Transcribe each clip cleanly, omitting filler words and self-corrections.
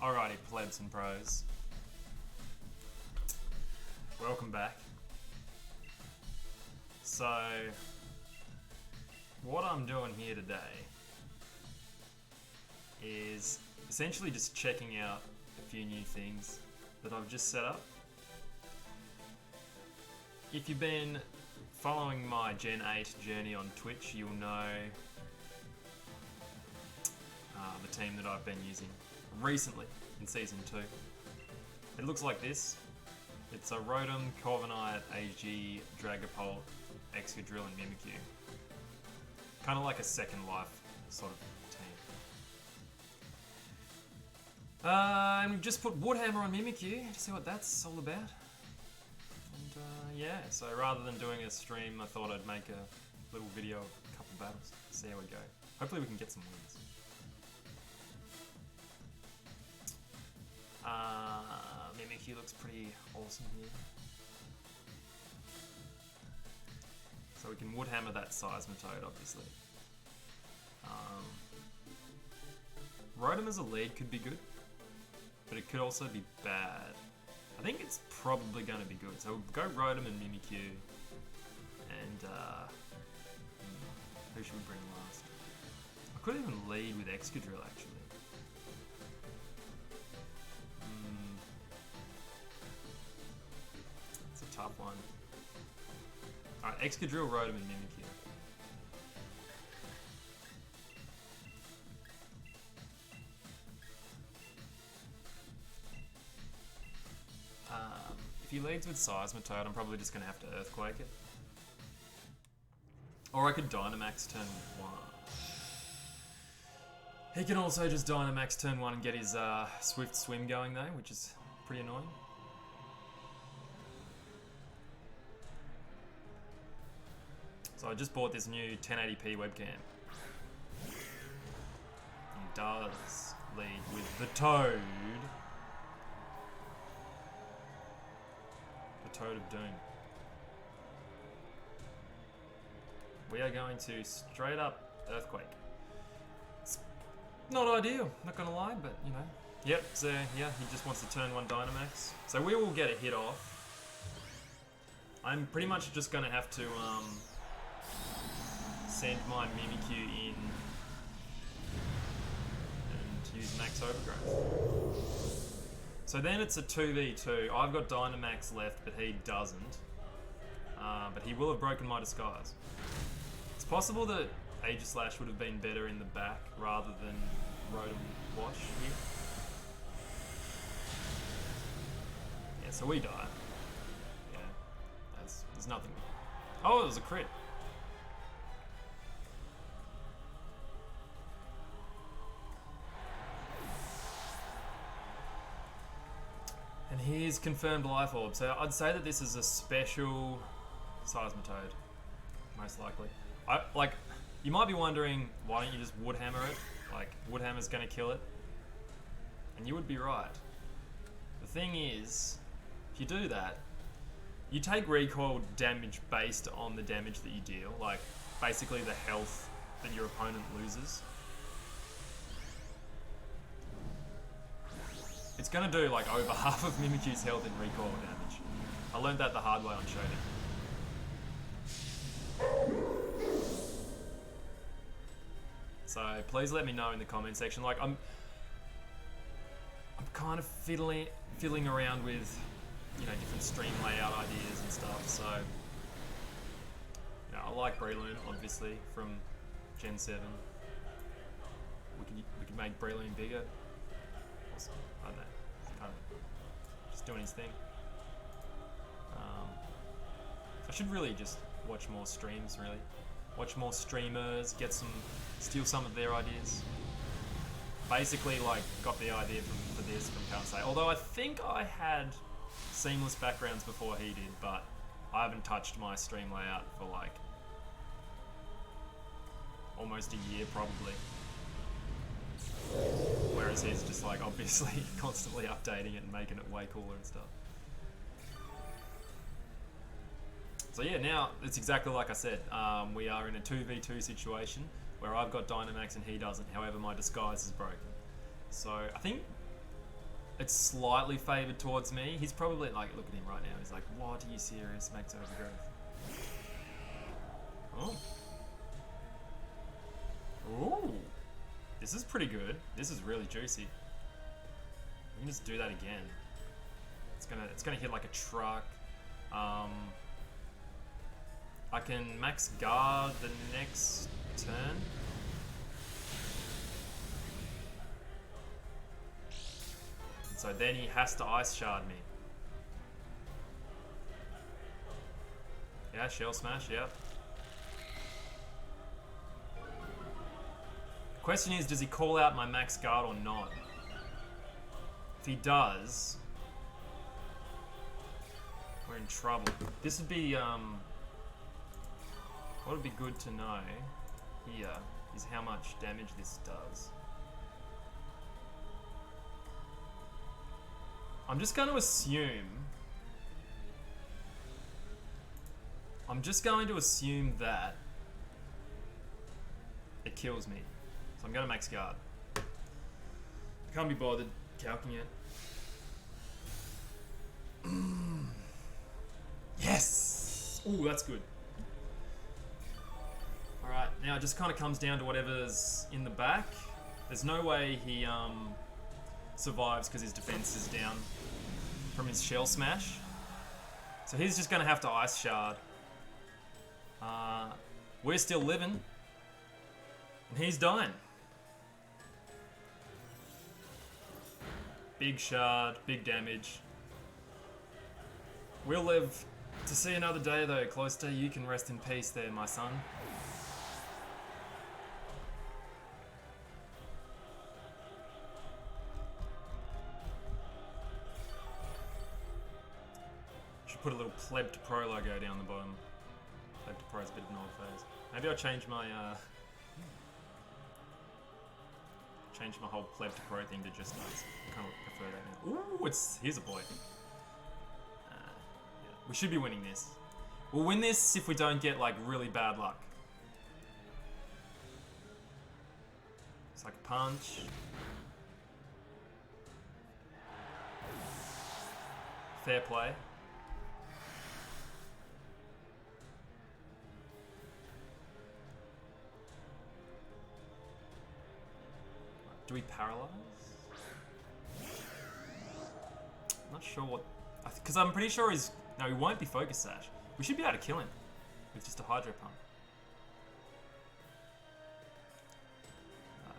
Alrighty, plebs and pros. Welcome back. So, what I'm doing here today is essentially just checking out a few new things that I've just set up. If you've been following my Gen 8 journey on Twitch, you'll know the team that I've been using recently in Season 2. It looks like this. It's a Rotom, Corviknight, AG, Dragapult, Excadrill and Mimikyu. Kind of like a Second Life sort of team. And we've just put Woodhammer on Mimikyu to see what that's all about. And yeah, so rather than doing a stream, I thought I'd make a little video of a couple battles. See how we go. Hopefully we can get some wins. Mimikyu looks pretty awesome here. So we can Woodhammer that Seismitoad, obviously. Rotom as a lead could be good, but it could also be bad. I think it's probably going to be good. So we'll go Rotom and Mimikyu. And who should we bring last? I could even lead with Excadrill, actually. It's a tough one. Alright, Excadrill, Rotom, and Mimikyu. If he leads with Seismitoad, I'm probably just going to have to Earthquake it. Or I could Dynamax turn 1. He can also just Dynamax turn 1 and get his Swift Swim going though, which is pretty annoying. So I just bought this new 1080p webcam. He does lead with the Toad. The Toad of Doom. We are going to straight up Earthquake. It's not ideal, not gonna lie, but you know. Yep, so yeah, he just wants to turn 1 Dynamax. So we will get a hit off. I'm pretty much just gonna have to send my Mimikyu in and use Max Overgrowth. So then it's a 2v2. I've got Dynamax left, but he doesn't. But he will have broken my disguise. It's possible that Aegislash would have been better in the back rather than Rotom Wash here. Yeah, so we die. Yeah, there's nothing. Oh, it was a crit. And here's confirmed Life Orb. So I'd say that this is a special Seismitoad, most likely. You might be wondering, why don't you just Woodhammer it? Like, Woodhammer's gonna kill it. And you would be right. The thing is, if you do that, you take recoil damage based on the damage that you deal, like basically the health that your opponent loses. It's gonna do like over half of Mimikyu's health in recoil damage. I learned that the hard way on Shonen. So please let me know in the comment section. Like I'm kind of fiddling around with, you know, different stream layout ideas and stuff. So you know, I like Breloom obviously from Gen 7. We could make Breloom bigger. Awesome. I don't know. It's kind of just doing his thing. I should really just watch more streams, really. Watch more streamers, steal some of their ideas. Basically, like, got the idea for this from Kansai. Although I think I had seamless backgrounds before he did, but I haven't touched my stream layout for like almost a year, probably. Whereas he's just like obviously constantly updating it and making it way cooler and stuff. So yeah, now it's exactly like I said. We are in a 2v2 situation where I've got Dynamax and he doesn't. However, my disguise is broken. So I think it's slightly favoured towards me. He's probably like, look at him right now. He's like, what are you serious? Max overgrowth. Oh. Ooh. This is pretty good. This is really juicy. We can just do that again. It's gonna hit like a truck. I can max guard the next turn. And so then he has to ice shard me. Yeah, shell smash, yeah. Question is, does he call out my max guard or not? If he does, we're in trouble. This would be, what would be good to know here is how much damage this does. I'm just going to assume that it kills me. So I'm going to max guard. I can't be bothered calcing it. Yes! Ooh, that's good. Alright, now it just kind of comes down to whatever's in the back. There's no way he survives because his defense is down from his shell smash. So he's just going to have to ice shard. We're still living. And he's dying. Big shard, big damage. We'll live to see another day though, Cloister. You can rest in peace there, my son. Should put a little Pleb to Pro logo down the bottom. Pleb to Pro is a bit of an old phase. Maybe I'll change my whole Pleb to Pro thing to just us. I kind of prefer that now. Ooh, here's a boy. Yeah. We should be winning this. We'll win this if we don't get like really bad luck. It's like a punch. Fair play. Do we paralyze? Not sure what... Because I'm pretty sure he's... No, he won't be Focus Sash. We should be able to kill him with just a Hydro Pump.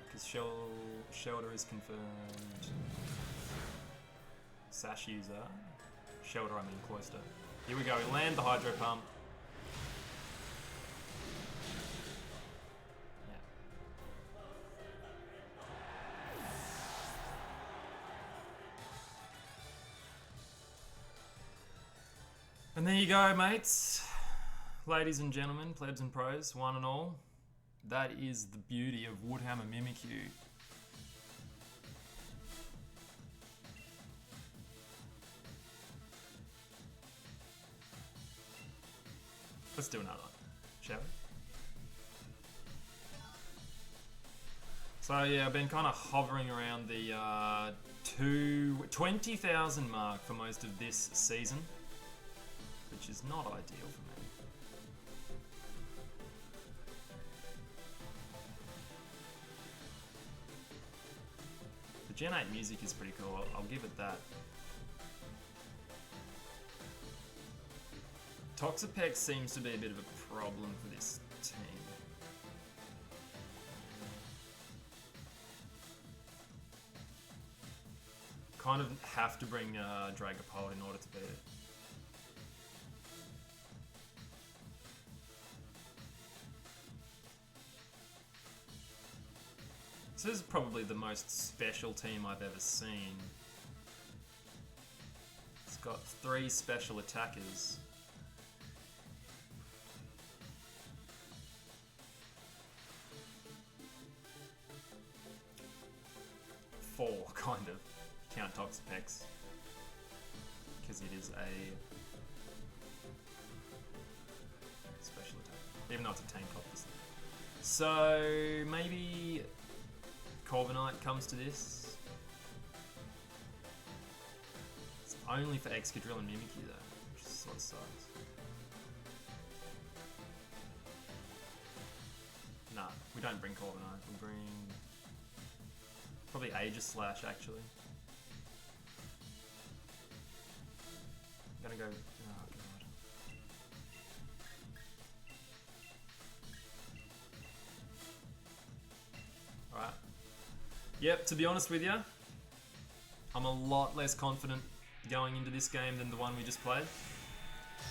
Because Shelter is confirmed. Sash user. Shelter, I mean Cloister. Here we go, we land the Hydro Pump. And there you go, mates. Ladies and gentlemen, plebs and pros, one and all. That is the beauty of Woodhammer Mimikyu. Let's do another one, shall we? So yeah, I've been kind of hovering around the 20,000 mark for most of this season, which is not ideal for me. The Gen 8 music is pretty cool, I'll give it that. Toxapex seems to be a bit of a problem for this team. Kind of have to bring Dragapult in order to beat it. This is probably the most special team I've ever seen. It's got 3 special attackers. Four, kind of. Count Toxapex. Because it is a special attack. Even though it's a tank obviously. So maybe Corviknight comes to this. only for Excadrill and Mimikyu though, which sort of sucks. Nah, we don't bring Corviknight. We bring probably Aegislash actually. I'm gonna go. Oh god. All right. Yep. To be honest with you, I'm a lot less confident going into this game than the one we just played.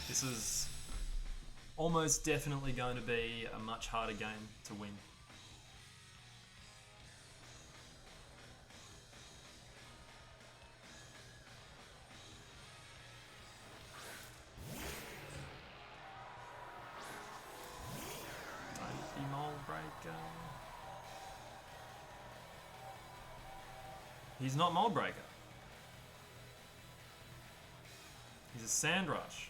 This is almost definitely going to be a much harder game to win. Don't be Mold Breaker. He's not Mold Breaker. He's a Sand Rush.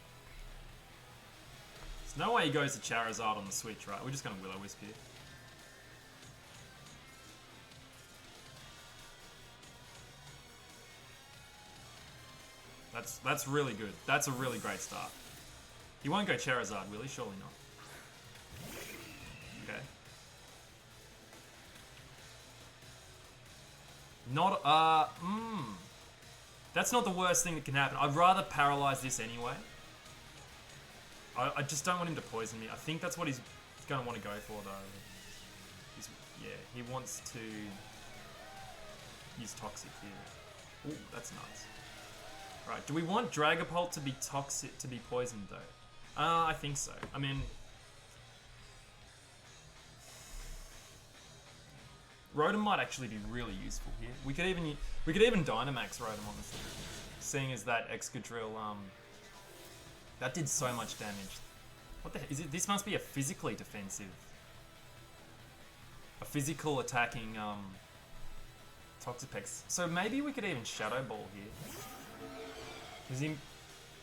There's no way he goes to Charizard on the Switch, right? We're just going to Will-O-Wisp here. That's really good. That's a really great start. He won't go Charizard, will he? Surely not. Okay. Not, That's not the worst thing that can happen. I'd rather paralyze this anyway. I just don't want him to poison me. I think that's what he's going to want to go for, though. Yeah, he wants to use Toxic here. Ooh, that's nuts. Right, do we want Dragapult to be toxic, to be poisoned, though? I think so. I mean, Rotom might actually be really useful here. We could even Dynamax Rotom, honestly. Seeing as that Excadrill, that did so much damage. What the heck? Is it? This must be a physically defensive, a physical attacking Toxapex. So maybe we could even Shadow Ball here. Because he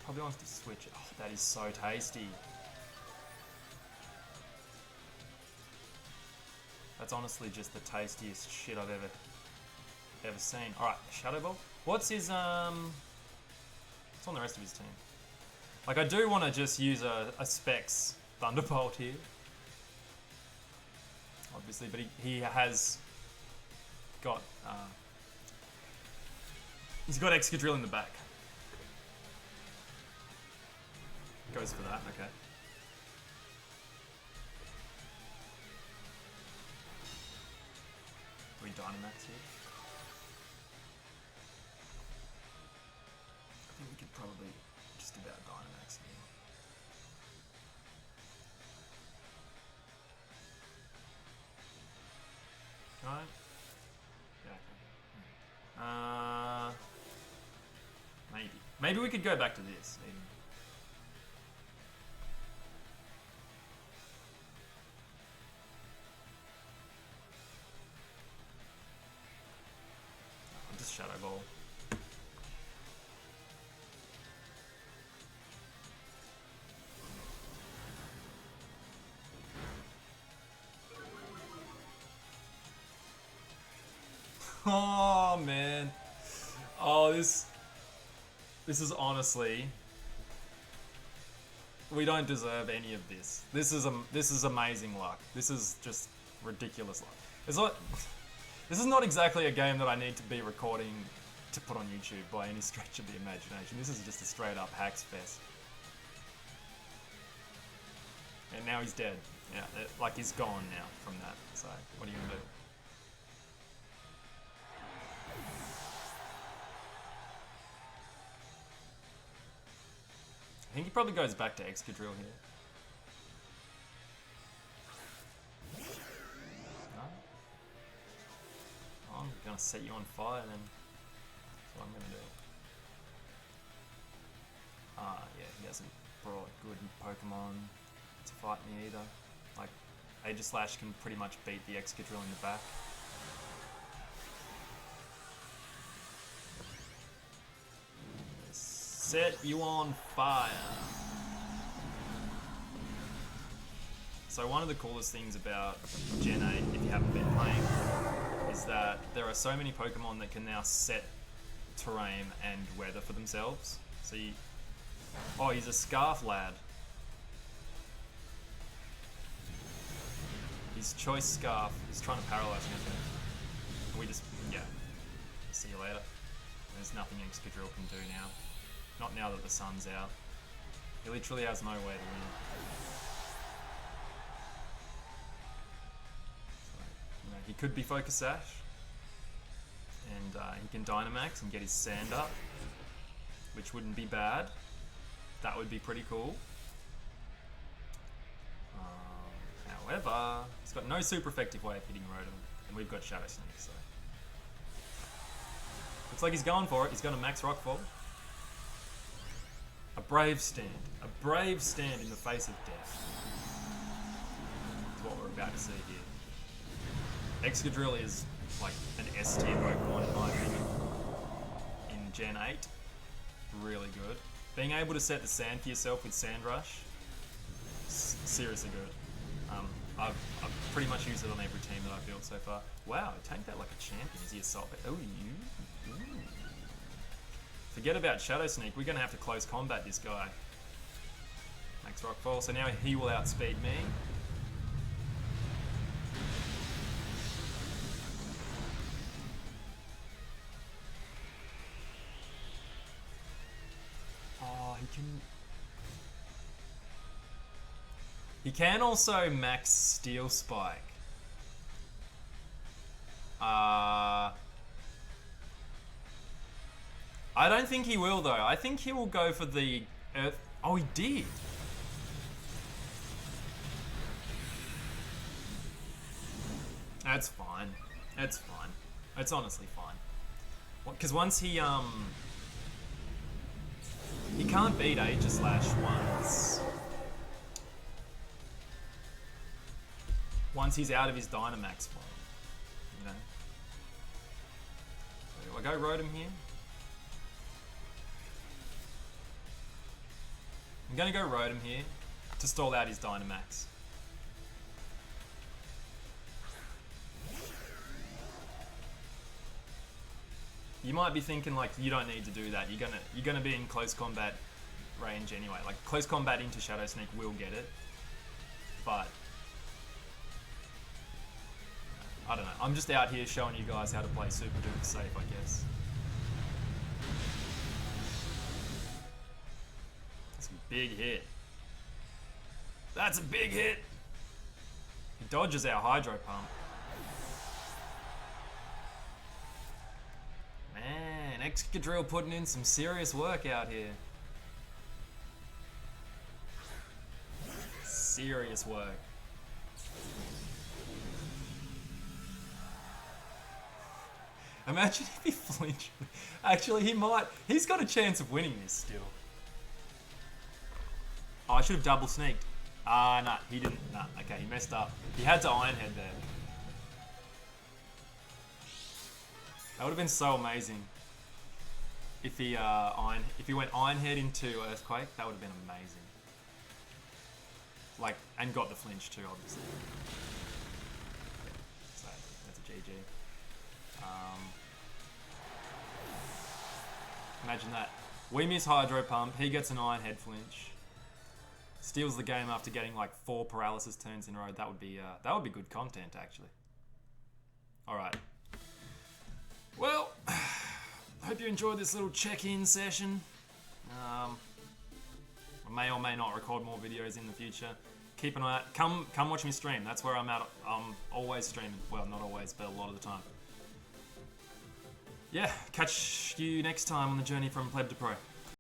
probably wants to switch. Oh, that is so tasty. That's honestly just the tastiest shit I've ever seen. All right, Shadow Ball. What's his what's on the rest of his team? Like, I do want to just use a Specs Thunderbolt here, obviously, but he has got he's got Excadrill in the back. Goes for that. Okay. We Dynamax here. I think we could probably just about Dynamax here. Right? Yeah, okay. Maybe. Maybe we could go back to this, even. Just Shadow Ball. Oh man. Oh, this is honestly, we don't deserve any of this. This is amazing luck. This is just ridiculous luck. It's like, this is not exactly a game that I need to be recording to put on YouTube by any stretch of the imagination. This is just a straight up hacks fest. And now he's dead. Yeah, like he's gone now from that. So what are you gonna do? I think he probably goes back to Excadrill here. No? Oh, I'm gonna set you on fire then. That's what I'm gonna do. Yeah, he hasn't brought good Pokemon to fight me either. Like, Aegislash can pretty much beat the Excadrill in the back. Set you on fire. So one of the coolest things about Gen 8, if you haven't been playing, is that there are so many Pokemon that can now set terrain and weather for themselves. So oh, he's a scarf lad. His choice scarf is trying to paralyze me, I think. We just, yeah. See you later. There's nothing Excadrill can do now. Not now that the sun's out. He literally has no way to win. So, he could be Focus Sash. And he can Dynamax and get his sand up. Which wouldn't be bad. That would be pretty cool. However, he's got no super effective way of hitting Rotom. And we've got Shadow Sneak, so... Looks like he's going for it. He's going to max Rockfall. A brave stand. A brave stand in the face of death. That's what we're about to see here. Excadrill is like an S tier Pokemon in my opinion. In Gen 8. Really good. Being able to set the sand for yourself with Sand Rush. Seriously good. I've pretty much used it on every team that I've built so far. Wow, tank that like a champion. Is he Assault? Oh, you? Ooh. Forget about Shadow Sneak. We're going to have to close combat this guy. Max Rockfall. So now he will outspeed me. Oh, he can... He can also max Steel Spike. I don't think he will though. I think he will go for the Earth. Oh, he did. That's fine. That's fine. That's honestly fine. Because once he can't beat Aegislash once he's out of his Dynamax form, you know. So do I go Rotom here? I'm gonna go Rotom here to stall out his Dynamax. You might be thinking like you don't need to do that. You're gonna be in close combat range anyway. Like close combat into Shadow Sneak will get it, but I don't know. I'm just out here showing you guys how to play super duper safe, I guess. That's a big hit. That's a big hit. He dodges our Hydro Pump. Man, Excadrill putting in some serious work out here. Serious work. Imagine if he flinched. Actually, he might. He's got a chance of winning this still. Oh, I should have double sneaked. Nah, he didn't. Nah, okay, he messed up. He had to Iron Head there. That would have been so amazing. If he went Iron Head into Earthquake, that would have been amazing. Like, and got the flinch too, obviously. So that's a GG. Imagine that. We miss Hydro Pump, he gets an Iron Head flinch. Steals the game after getting like 4 paralysis turns in a row. That would be good content actually. Alright. Well, hope you enjoyed this little check-in session. I may or may not record more videos in the future. Keep an eye out. Come watch me stream. That's where I'm at. I'm always streaming. Well, not always, but a lot of the time. Yeah, catch you next time on the journey from Pleb to Pro.